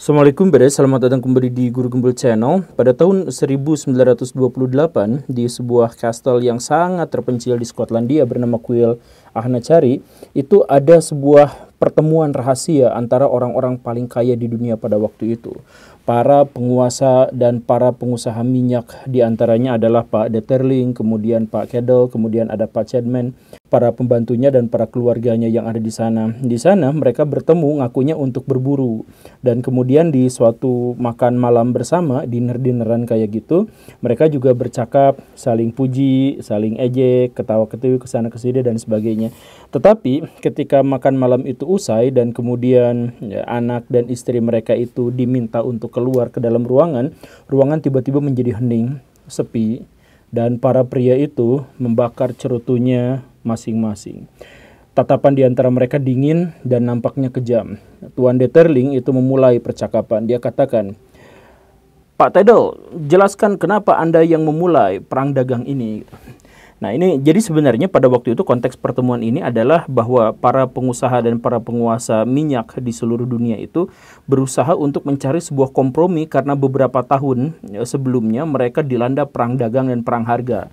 Assalamualaikum Bede, selamat datang kembali di Guru Gembul Channel. Pada tahun 1928, di sebuah kastel yang sangat terpencil di Skotlandia bernama Cuil Ahnachari, itu ada sebuah pertemuan rahasia antara orang-orang paling kaya di dunia pada waktu itu. Para penguasa dan para pengusaha minyak diantaranya adalah Pak Detterling, kemudian Pak Cadell, kemudian ada Pak Chadman, para pembantunya dan para keluarganya yang ada di sana. Di sana mereka bertemu ngakunya untuk berburu. Dan kemudian di suatu makan malam bersama, dinner-dinneran kayak gitu, mereka juga bercakap, saling puji, saling ejek, ketawa-ketiwi kesana kesini dan sebagainya. Tetapi ketika makan malam itu usai dan kemudian anak dan istri mereka itu diminta untuk keluar ke dalam ruangan, ruangan tiba-tiba menjadi hening, sepi, dan para pria itu membakar cerutunya masing-masing. Tatapan di antara mereka dingin dan nampaknya kejam. Tuan Detterling itu memulai percakapan. Dia katakan, "Pak Tedel, jelaskan kenapa Anda yang memulai perang dagang ini." Nah ini jadi sebenarnya pada waktu itu konteks pertemuan ini adalah bahwa para pengusaha dan para penguasa minyak di seluruh dunia itu berusaha untuk mencari sebuah kompromi karena beberapa tahun sebelumnya mereka dilanda perang dagang dan perang harga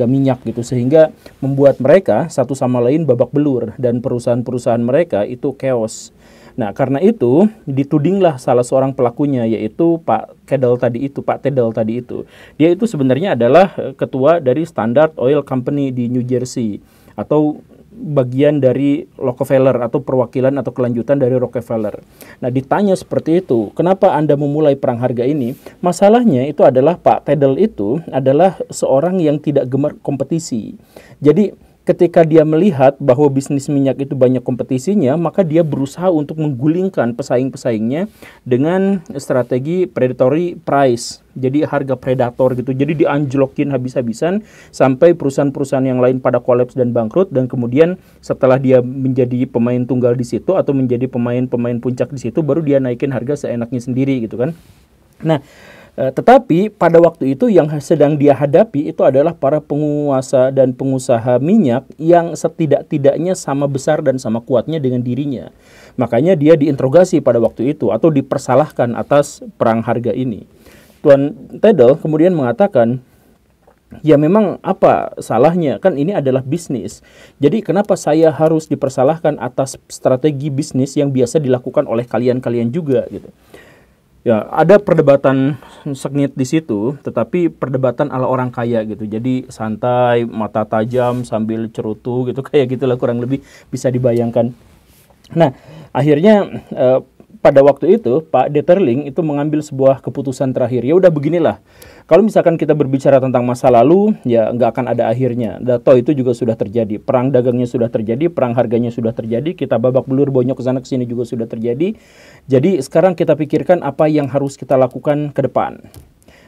minyak gitu, sehingga membuat mereka satu sama lain babak belur dan perusahaan-perusahaan mereka itu chaos. Nah, karena itu ditudinglah salah seorang pelakunya, yaitu Pak Cadell tadi itu, Pak Tedel tadi itu. Dia itu sebenarnya adalah ketua dari Standard Oil Company di New Jersey, atau bagian dari Rockefeller atau perwakilan atau kelanjutan dari Rockefeller. Nah, ditanya seperti itu, kenapa Anda memulai perang harga ini? Masalahnya itu adalah Pak Tedel itu adalah seorang yang tidak gemar kompetisi. Jadi ketika dia melihat bahwa bisnis minyak itu banyak kompetisinya, maka dia berusaha untuk menggulingkan pesaing-pesaingnya dengan strategi predatory price. Jadi harga predator gitu. Jadi dianjlokin habis-habisan sampai perusahaan-perusahaan yang lain pada kolaps dan bangkrut, dan kemudian setelah dia menjadi pemain tunggal di situ atau menjadi pemain-pemain puncak di situ, baru dia naikin harga seenaknya sendiri gitu kan. Nah, tetapi pada waktu itu yang sedang dia hadapi itu adalah para penguasa dan pengusaha minyak yang setidak-tidaknya sama besar dan sama kuatnya dengan dirinya. Makanya dia diinterogasi pada waktu itu atau dipersalahkan atas perang harga ini. Tuan Tedel kemudian mengatakan, ya memang apa salahnya, kan ini adalah bisnis. Jadi kenapa saya harus dipersalahkan atas strategi bisnis yang biasa dilakukan oleh kalian-kalian juga gitu. Ya, ada perdebatan sengit di situ, tetapi perdebatan ala orang kaya gitu. Jadi santai, mata tajam sambil cerutu gitu, kayak gitulah kurang lebih bisa dibayangkan. Nah, akhirnya pada waktu itu Pak Detterling itu mengambil sebuah keputusan terakhir. Ya udah beginilah. Kalau misalkan kita berbicara tentang masa lalu, ya nggak akan ada akhirnya. Dato itu juga sudah terjadi. Perang dagangnya sudah terjadi, perang harganya sudah terjadi, kita babak belur bonyok kesana kesini juga sudah terjadi. Jadi sekarang kita pikirkan apa yang harus kita lakukan ke depan.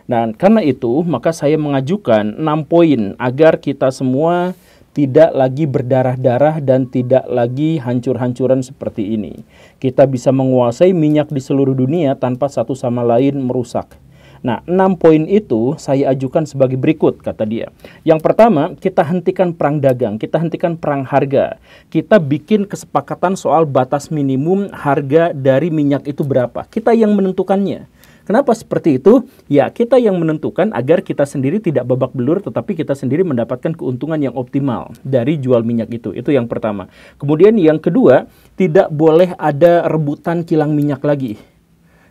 Nah, karena itu maka saya mengajukan 6 poin agar kita semua tidak lagi berdarah-darah dan tidak lagi hancur-hancuran seperti ini. Kita bisa menguasai minyak di seluruh dunia tanpa satu sama lain merusak. Nah, 6 poin itu saya ajukan sebagai berikut, kata dia. Yang pertama, kita hentikan perang dagang, kita hentikan perang harga. Kita bikin kesepakatan soal batas minimum harga dari minyak itu berapa. Kita yang menentukannya. Kenapa seperti itu? Ya, kita yang menentukan agar kita sendiri tidak babak belur, tetapi kita sendiri mendapatkan keuntungan yang optimal dari jual minyak itu. Itu yang pertama. Kemudian yang kedua, tidak boleh ada rebutan kilang minyak lagi.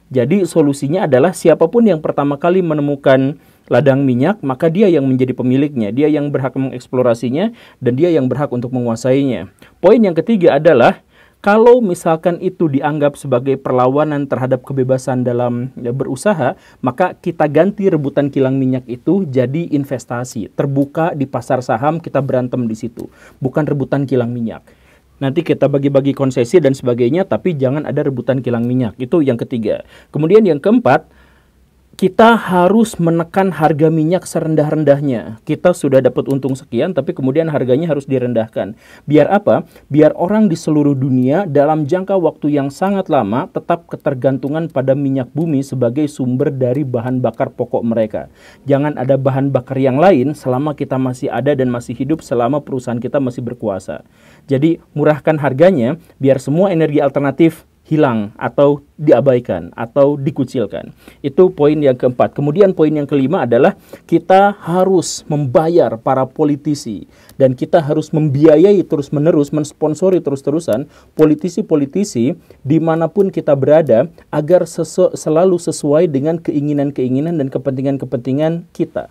Jadi solusinya adalah siapapun yang pertama kali menemukan ladang minyak, maka dia yang menjadi pemiliknya, dia yang berhak mengeksplorasinya, dan dia yang berhak untuk menguasainya. Poin yang ketiga adalah, kalau misalkan itu dianggap sebagai perlawanan terhadap kebebasan dalam berusaha, maka kita ganti rebutan kilang minyak itu jadi investasi. Terbuka di pasar saham, kita berantem di situ. Bukan rebutan kilang minyak. Nanti kita bagi-bagi konsesi dan sebagainya, tapi jangan ada rebutan kilang minyak. Itu yang ketiga. Kemudian yang keempat, kita harus menekan harga minyak serendah-rendahnya. Kita sudah dapat untung sekian, tapi kemudian harganya harus direndahkan. Biar apa? Biar orang di seluruh dunia dalam jangka waktu yang sangat lama tetap ketergantungan pada minyak bumi sebagai sumber dari bahan bakar pokok mereka. Jangan ada bahan bakar yang lain selama kita masih ada dan masih hidup, selama perusahaan kita masih berkuasa. Jadi murahkan harganya biar semua energi alternatif hilang atau diabaikan atau dikucilkan. Itu poin yang keempat. Kemudian poin yang kelima adalah kita harus membayar para politisi dan kita harus membiayai terus-menerus, mensponsori terus-terusan politisi-politisi dimanapun kita berada agar selalu sesuai dengan keinginan-keinginan dan kepentingan-kepentingan kita.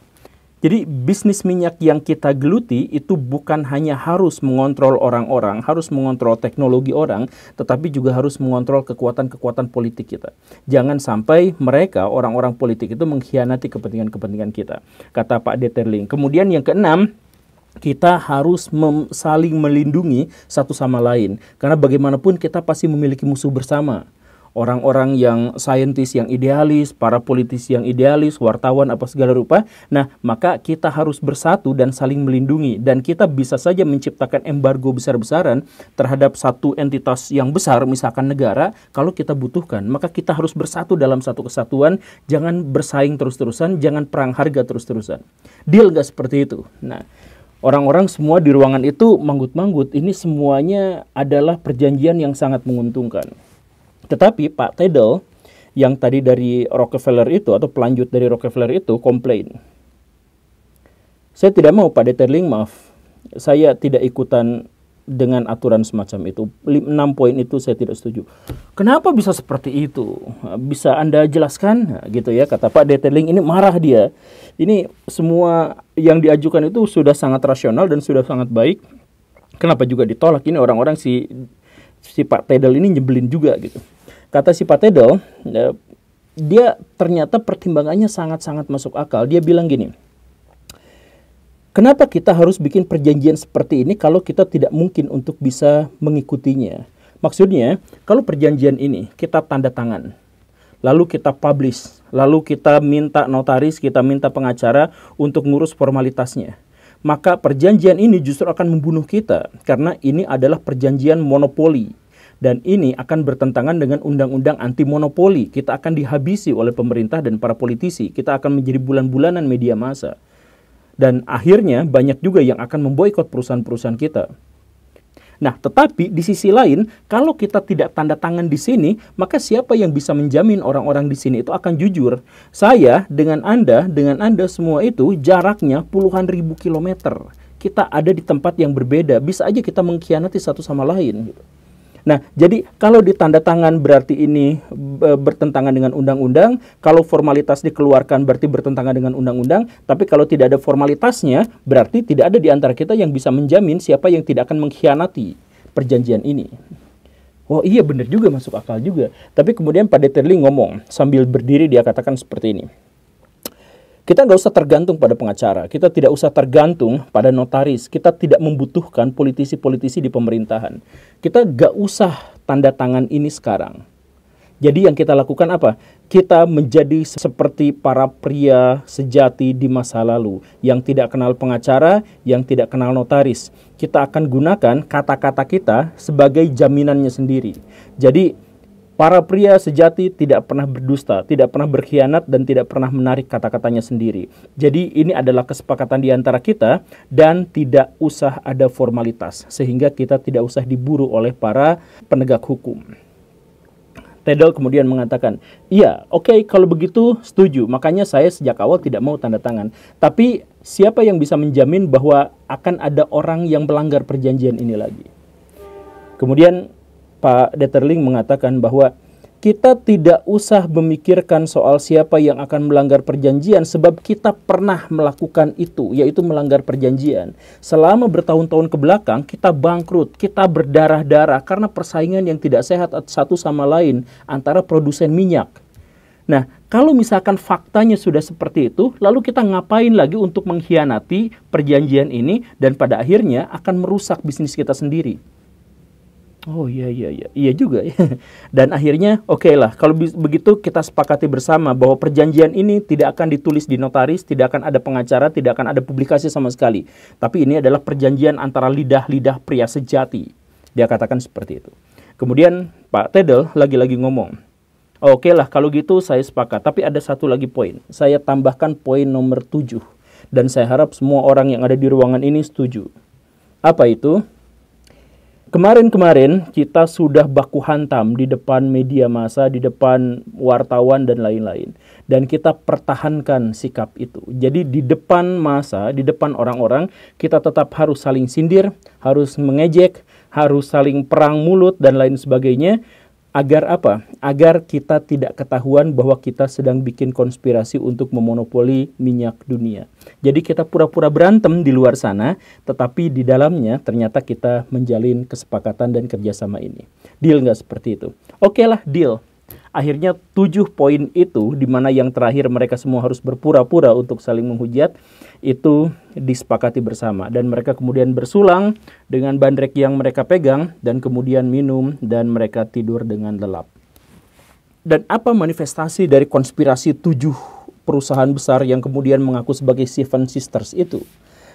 Jadi bisnis minyak yang kita geluti itu bukan hanya harus mengontrol orang-orang, harus mengontrol teknologi orang, tetapi juga harus mengontrol kekuatan-kekuatan politik kita. Jangan sampai mereka, orang-orang politik itu mengkhianati kepentingan-kepentingan kita, kata Pak Detterling. Kemudian yang keenam, kita harus saling melindungi satu sama lain. Karena bagaimanapun kita pasti memiliki musuh bersama. Orang-orang yang saintis yang idealis, para politisi yang idealis, wartawan apa segala rupa. Nah, maka kita harus bersatu dan saling melindungi. Dan kita bisa saja menciptakan embargo besar-besaran terhadap satu entitas yang besar, misalkan negara, kalau kita butuhkan. Maka kita harus bersatu dalam satu kesatuan, jangan bersaing terus-terusan, jangan perang harga terus-terusan. Deal nggak seperti itu? Nah, orang-orang semua di ruangan itu manggut-manggut. Ini semuanya adalah perjanjian yang sangat menguntungkan. Tetapi Pak Tedel yang tadi dari Rockefeller itu atau pelanjut dari Rockefeller itu komplain. Saya tidak mau Pak Detterling, maaf. Saya tidak ikutan dengan aturan semacam itu. 6 poin itu saya tidak setuju. Kenapa bisa seperti itu? Bisa Anda jelaskan? Nah, gitu ya, kata Pak Detterling. Ini marah dia. Ini semua yang diajukan itu sudah sangat rasional dan sudah sangat baik. Kenapa juga ditolak? Ini orang-orang si Pak Tedel ini nyebelin juga gitu. Kata si Pak Tedel, dia ternyata pertimbangannya sangat-sangat masuk akal. Dia bilang gini, kenapa kita harus bikin perjanjian seperti ini kalau kita tidak mungkin untuk bisa mengikutinya? Maksudnya, kalau perjanjian ini kita tanda tangan, lalu kita publish, lalu kita minta notaris, kita minta pengacara untuk ngurus formalitasnya, maka perjanjian ini justru akan membunuh kita karena ini adalah perjanjian monopoli. Dan ini akan bertentangan dengan undang-undang anti monopoli. Kita akan dihabisi oleh pemerintah dan para politisi. Kita akan menjadi bulan-bulanan media massa. Dan akhirnya banyak juga yang akan memboikot perusahaan-perusahaan kita. Nah, tetapi di sisi lain, kalau kita tidak tanda tangan di sini, maka siapa yang bisa menjamin orang-orang di sini itu akan jujur? Saya dengan Anda semua itu jaraknya puluhan ribu kilometer. Kita ada di tempat yang berbeda. Bisa aja kita mengkhianati satu sama lain. Nah, jadi kalau ditanda tangan berarti ini bertentangan dengan undang-undang, kalau formalitas dikeluarkan berarti bertentangan dengan undang-undang, tapi kalau tidak ada formalitasnya, berarti tidak ada di antara kita yang bisa menjamin siapa yang tidak akan mengkhianati perjanjian ini. Oh iya, benar juga, masuk akal juga. Tapi kemudian Pak Detterling ngomong, sambil berdiri dia katakan seperti ini. Kita nggak usah tergantung pada pengacara, kita tidak usah tergantung pada notaris, kita tidak membutuhkan politisi-politisi di pemerintahan. Kita nggak usah tanda tangan ini sekarang. Jadi yang kita lakukan apa? Kita menjadi seperti para pria sejati di masa lalu, yang tidak kenal pengacara, yang tidak kenal notaris. Kita akan gunakan kata-kata kita sebagai jaminannya sendiri. Jadi para pria sejati tidak pernah berdusta, tidak pernah berkhianat, dan tidak pernah menarik kata-katanya sendiri. Jadi ini adalah kesepakatan di antara kita dan tidak usah ada formalitas. Sehingga kita tidak usah diburu oleh para penegak hukum. Tedel kemudian mengatakan, iya, oke, kalau begitu setuju. Makanya saya sejak awal tidak mau tanda tangan. Tapi siapa yang bisa menjamin bahwa akan ada orang yang melanggar perjanjian ini lagi? Kemudian Pak Detterling mengatakan bahwa kita tidak usah memikirkan soal siapa yang akan melanggar perjanjian sebab kita pernah melakukan itu, yaitu melanggar perjanjian. Selama bertahun-tahun ke belakang kita bangkrut, kita berdarah-darah karena persaingan yang tidak sehat satu sama lain antara produsen minyak. Nah, kalau misalkan faktanya sudah seperti itu, lalu kita ngapain lagi untuk mengkhianati perjanjian ini dan pada akhirnya akan merusak bisnis kita sendiri. Oh iya juga ya. Dan akhirnya oke lah, kalau begitu kita sepakati bersama bahwa perjanjian ini tidak akan ditulis di notaris, tidak akan ada pengacara, tidak akan ada publikasi sama sekali. Tapi ini adalah perjanjian antara lidah-lidah pria sejati. Dia katakan seperti itu. Kemudian Pak Tedel lagi-lagi ngomong, oke lah kalau gitu saya sepakat, tapi ada satu lagi poin. Saya tambahkan poin nomor 7. Dan saya harap semua orang yang ada di ruangan ini setuju. Apa itu? kemarin-kemarin kita sudah baku hantam di depan media massa, di depan wartawan dan lain-lain. Dan kita pertahankan sikap itu. Jadi di depan massa, di depan orang-orang, kita tetap harus saling sindir, harus mengejek, harus saling perang mulut dan lain sebagainya. Agar apa? Agar kita tidak ketahuan bahwa kita sedang bikin konspirasi untuk memonopoli minyak dunia. Jadi kita pura-pura berantem di luar sana, tetapi di dalamnya ternyata kita menjalin kesepakatan dan kerjasama ini. Deal nggak seperti itu? Oke lah, deal. Akhirnya 7 poin itu, di mana yang terakhir mereka semua harus berpura-pura untuk saling menghujat, itu disepakati bersama. Dan mereka kemudian bersulang dengan bandrek yang mereka pegang, dan kemudian minum, dan mereka tidur dengan lelap. Dan apa manifestasi dari konspirasi 7 perusahaan besar yang kemudian mengaku sebagai Seven Sisters itu?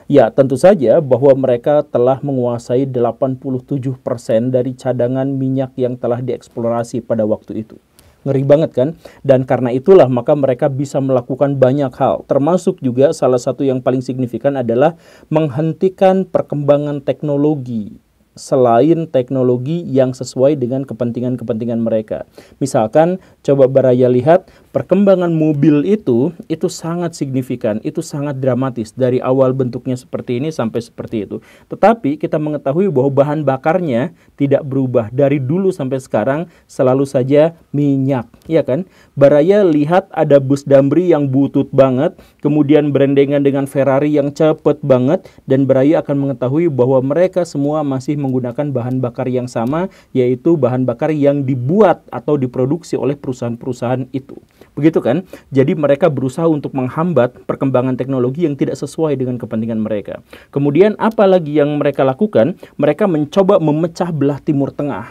Ya, tentu saja bahwa mereka telah menguasai 87% dari cadangan minyak yang telah dieksplorasi pada waktu itu. Ngeri banget kan? Dan karena itulah maka mereka bisa melakukan banyak hal. Termasuk juga salah satu yang paling signifikan adalah menghentikan perkembangan teknologi selain teknologi yang sesuai dengan kepentingan-kepentingan mereka. Misalkan, coba Baraya lihat, perkembangan mobil itu sangat signifikan, itu sangat dramatis. Dari awal bentuknya seperti ini sampai seperti itu. Tetapi kita mengetahui bahwa bahan bakarnya tidak berubah. Dari dulu sampai sekarang selalu saja minyak, ya kan? Baraya lihat ada bus Damri yang butut banget, kemudian berendengan dengan Ferrari yang cepet banget, dan Baraya akan mengetahui bahwa mereka semua masih menggunakan bahan bakar yang sama, yaitu bahan bakar yang dibuat atau diproduksi oleh perusahaan-perusahaan itu. Begitu kan? Jadi mereka berusaha untuk menghambat perkembangan teknologi yang tidak sesuai dengan kepentingan mereka. Kemudian apa lagi yang mereka lakukan? Mereka mencoba memecah belah Timur Tengah.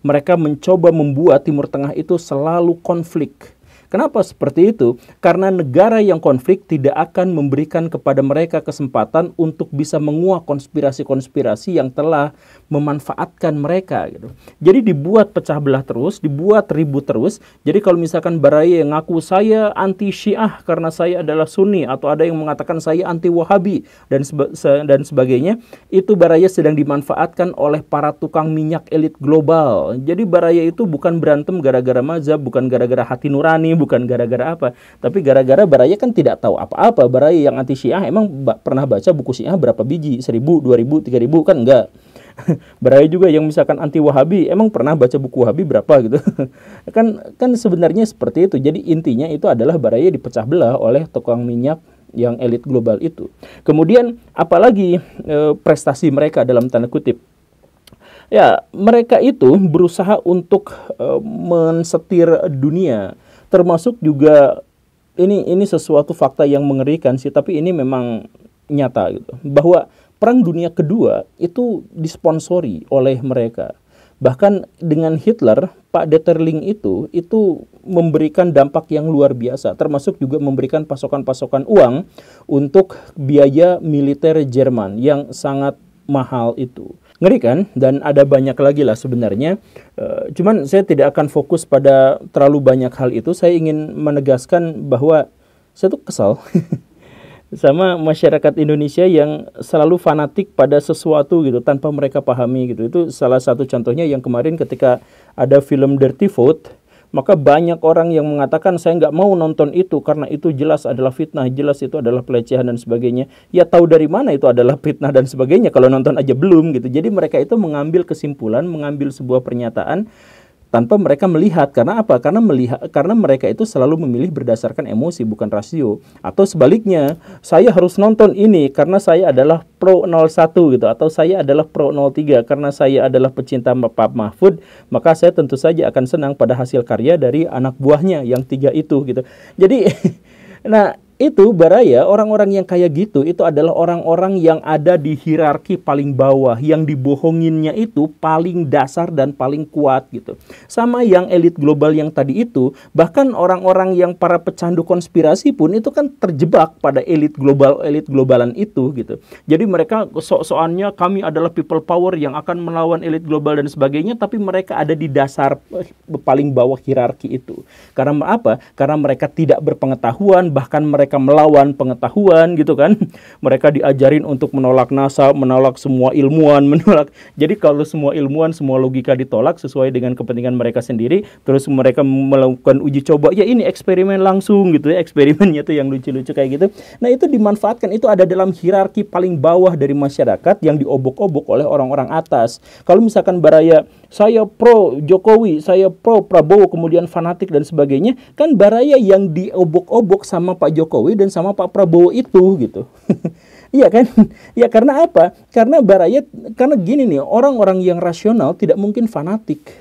Mereka mencoba membuat Timur Tengah itu selalu konflik. Kenapa seperti itu? Karena negara yang konflik tidak akan memberikan kepada mereka kesempatan untuk bisa menguak konspirasi-konspirasi yang telah memanfaatkan mereka. Gitu. Jadi dibuat pecah belah terus, dibuat ribut terus. Jadi kalau misalkan Baraya yang ngaku saya anti Syiah karena saya adalah Sunni, atau ada yang mengatakan saya anti Wahabi dan sebagainya, itu Baraya sedang dimanfaatkan oleh para tukang minyak elit global. Jadi Baraya itu bukan berantem gara-gara mazhab, bukan gara-gara hati nurani, bukan gara-gara apa, tapi gara-gara Baraya kan tidak tahu apa-apa. Baraya yang anti Syiah emang pernah baca buku Syiah berapa biji? 1.000, 2.000, 3.000 kan enggak. Baraya juga yang misalkan anti Wahabi emang pernah baca buku Wahabi berapa gitu. kan sebenarnya seperti itu. Jadi intinya itu adalah Baraya dipecah belah oleh tukang minyak yang elit global itu. Kemudian apalagi prestasi mereka dalam tanda kutip. Ya, mereka itu berusaha untuk mensetir dunia. Termasuk juga ini sesuatu fakta yang mengerikan sih, tapi ini memang nyata gitu. Bahwa Perang Dunia Kedua itu disponsori oleh mereka. Bahkan dengan Hitler, Pak Detterling itu memberikan dampak yang luar biasa, termasuk juga memberikan pasokan-pasokan uang untuk biaya militer Jerman yang sangat mahal itu. Ngeri kan? Dan ada banyak lagi lah sebenarnya. Cuman saya tidak akan fokus pada terlalu banyak hal itu. Saya ingin menegaskan bahwa saya tuh kesal sama masyarakat Indonesia yang selalu fanatik pada sesuatu gitu tanpa mereka pahami gitu. Itu salah satu contohnya yang kemarin ketika ada film Dirty Vote, maka banyak orang yang mengatakan saya nggak mau nonton itu karena itu jelas adalah fitnah, jelas itu adalah pelecehan dan sebagainya. Ya tahu dari mana itu adalah fitnah dan sebagainya kalau nonton aja belum gitu. Jadi mereka itu mengambil kesimpulan, mengambil sebuah pernyataan tanpa mereka melihat. Karena apa? Karena mereka itu selalu memilih berdasarkan emosi bukan rasio. Atau sebaliknya, saya harus nonton ini karena saya adalah pro 01 gitu, atau saya adalah pro 03 karena saya adalah pecinta Pak Mahfud, maka saya tentu saja akan senang pada hasil karya dari anak buahnya yang 3 itu gitu. Jadi nah itu Baraya, orang-orang yang kayak gitu itu adalah orang-orang yang ada di hierarki paling bawah, yang dibohonginnya itu paling dasar dan paling kuat gitu. Sama yang elit global yang tadi itu, bahkan orang-orang yang para pecandu konspirasi pun itu kan terjebak pada elit globalan itu gitu. Jadi mereka sok-sokannya kami adalah people power yang akan melawan elit global dan sebagainya, tapi mereka ada di dasar paling bawah hierarki itu. Karena apa? Karena mereka tidak berpengetahuan, bahkan mereka mereka melawan pengetahuan gitu kan. Mereka diajarin untuk menolak NASA, menolak semua ilmuwan, menolak. Jadi kalau semua ilmuwan, semua logika ditolak sesuai dengan kepentingan mereka sendiri, terus mereka melakukan uji coba, ya ini eksperimen langsung gitu ya, eksperimennya tuh yang lucu-lucu kayak gitu. Nah itu dimanfaatkan, itu ada dalam hierarki paling bawah dari masyarakat yang diobok-obok oleh orang-orang atas. Kalau misalkan Baraya, saya pro Jokowi, saya pro Prabowo, kemudian fanatik dan sebagainya, kan Baraya yang diobok-obok sama Pak Jokowi dan sama Pak Prabowo itu gitu. Iya kan? Ya karena apa? Karena Baraya, karena gini nih, orang-orang yang rasional tidak mungkin fanatik.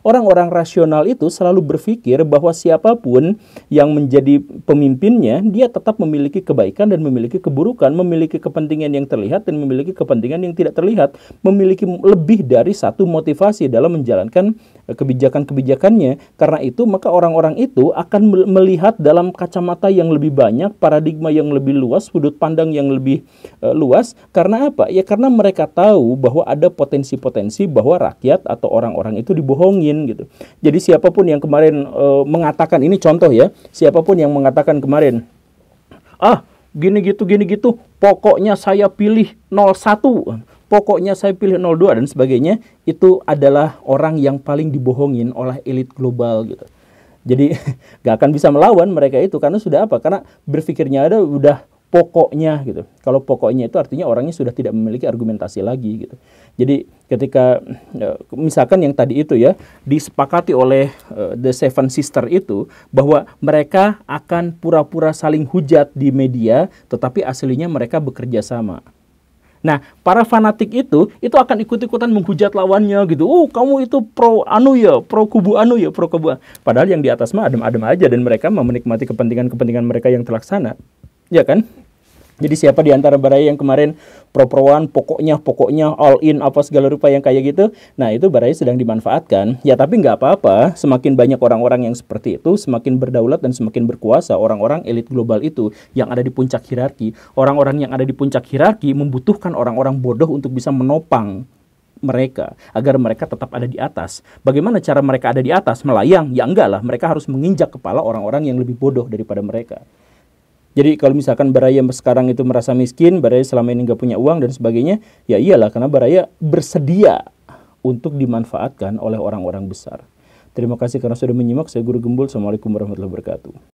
Orang-orang rasional itu selalu berpikir bahwa siapapun yang menjadi pemimpinnya, dia tetap memiliki kebaikan dan memiliki keburukan, memiliki kepentingan yang terlihat dan memiliki kepentingan yang tidak terlihat, memiliki lebih dari satu motivasi dalam menjalankan kebijakan-kebijakannya. Karena itu, maka orang-orang itu akan melihat dalam kacamata yang lebih banyak, paradigma yang lebih luas, sudut pandang yang lebih luas. Karena apa? Ya karena mereka tahu bahwa ada potensi-potensi bahwa rakyat atau orang-orang itu dibohongin gitu. Jadi siapapun yang kemarin mengatakan, ini contoh ya, siapapun yang mengatakan kemarin, gini gitu, pokoknya saya pilih 01, pokoknya saya pilih 02 dan sebagainya, itu adalah orang yang paling dibohongin oleh elit global gitu. Jadi gak akan bisa melawan mereka itu karena sudah apa? Karena berpikirnya ada udah pokoknya gitu. Kalau pokoknya itu artinya orangnya sudah tidak memiliki argumentasi lagi gitu. Jadi ketika misalkan yang tadi itu ya disepakati oleh The Seven Sister itu bahwa mereka akan pura-pura saling hujat di media, tetapi aslinya mereka bekerja sama. Nah, para fanatik itu akan ikut-ikutan menghujat lawannya gitu. Kamu itu pro anu ya, pro kubu anu ya, pro kubu. Padahal yang di atas mah adem-adem aja dan mereka menikmati kepentingan-kepentingan mereka yang terlaksana. Ya kan? Jadi siapa di antara Baraya yang kemarin pro-proan, pokoknya all in apa segala rupa yang kayak gitu, nah itu Baraya sedang dimanfaatkan. Ya tapi nggak apa-apa, semakin banyak orang-orang yang seperti itu, semakin berdaulat dan semakin berkuasa orang-orang elit global itu yang ada di puncak hierarki. Orang-orang yang ada di puncak hierarki membutuhkan orang-orang bodoh untuk bisa menopang mereka, agar mereka tetap ada di atas. Bagaimana cara mereka ada di atas? Melayang? Ya enggak lah, mereka harus menginjak kepala orang-orang yang lebih bodoh daripada mereka. Jadi kalau misalkan Baraya sekarang itu merasa miskin, Baraya selama ini nggak punya uang dan sebagainya, ya iyalah karena Baraya bersedia untuk dimanfaatkan oleh orang-orang besar. Terima kasih karena sudah menyimak. Saya Guru Gembul. Assalamualaikum warahmatullahi wabarakatuh.